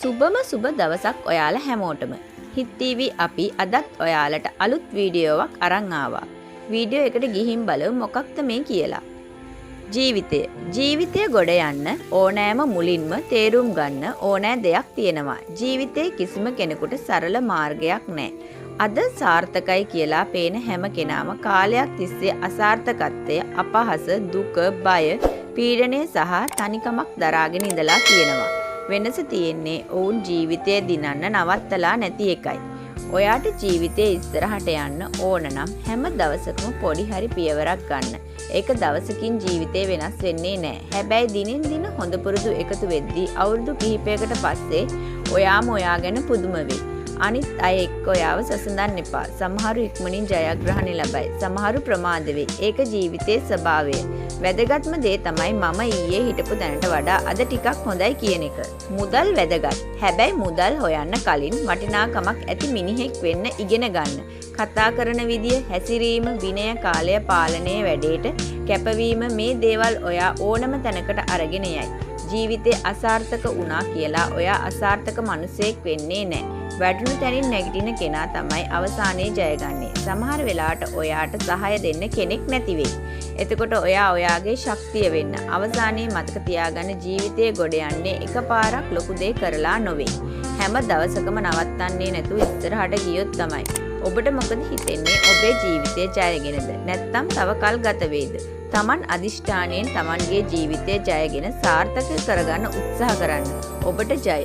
සුබම සුබ දවසක් ඔයාලා හැමෝටම. හිත් TV අපි අදත් ඔයාලට අලුත් වීඩියෝවක් අරන් ආවා. වීඩියෝ එකට ගිහින් බලමු මොකක්ද මේ කියලා. ජීවිතය ගොඩ යන්න ඕනෑම මුලින්ම තේරුම් ගන්න ඕනෑ දෙයක් තියෙනවා. ජීවිතේ කිසිම කෙනෙකුට සරල මාර්ගයක් නැහැ. අද සාර්ථකයි කියලා පේන හැම කෙනාම කාලයක් තිස්සේ අසාර්ථකත්වය, අපහාස, දුක, බය, පීඩනය සහ තනිකමක් දරාගෙන ඉඳලා තියෙනවා. වෙනස තියෙන්නේ ඔවුන් ජීවිතය දිනන්න නවත්තලා නැති එකයි. ඔයාට ජීවිතේ ඉස්සරහට යන්න ඕන නම් හැම දවසකම පොඩි හරි පියවරක් ගන්න. ඒක දවසකින් ජීවිතේ වෙනස් වෙන්නේ නැහැ. හැබැයි දිනෙන් දින හොඳ පුරුදු එකතු වෙද්දී අවුරුදු කිහිපයකට පස්සේ ඔයාම ඔයා ගැන පුදුම වෙයි. අනිත් අය එක්ක ඔයාව සසඳන්න එපා. සමහරු ඉක්මනින් ජයග්‍රහණ ලබයි. සමහරු ප්‍රමාද වෙයි. ඒක ජීවිතයේ ස්වභාවය. වැදගත්ම දේ තමයි මම ඊයේ හිටපු තැනට වඩා අද ටිකක් හොඳයි කියන එක. මුදල් වැදගත්. හැබැයි මුදල් හොයන්න කලින් වටිනාකමක් ඇති මිනිහෙක් වෙන්න ඉගෙන ගන්න. කතා කරන විදිය, හැසිරීම, විනය, කාලය පාලනය, වැඩේට කැපවීම මේ දේවල් ඔයා ඕනම තැනකට අරගෙන යයි. ජීවිතේ අසාර්ථක වුණා කියලා ඔයා අසාර්ථක මිනිසෙක් වෙන්නේ නැහැ. වැටුණු තැනින් නැගිටින කෙනා තමයි අවසානයේ ජයගන්නේ. සමහර වෙලාවට ඔයාට සහාය දෙන්න කෙනෙක් නැති වෙයි. එතකොට ඔයා ඔයාගේ ශක්තිය වෙන්න. අවසානයේ මතක තියාගන්න ජීවිතයේ ගොඩ යන්නේ එකපාරක් ලොකු දෙයක් කරලා නොවේ. හැම දවසකම නවත්තන්නේ නැතුව ඉස්සරහට ගියොත් තමයි. ඔබට මොකද හිතෙන්නේ? ඔබේ ජීවිතය ජයගෙනද? නැත්නම් තව කල් ගත වේද? Taman අදිෂ්ඨානයෙන් Tamanගේ ජීවිතය ජයගෙන සාර්ථක කරගන්න උත්සාහ කරන්න. ඔබට ජය.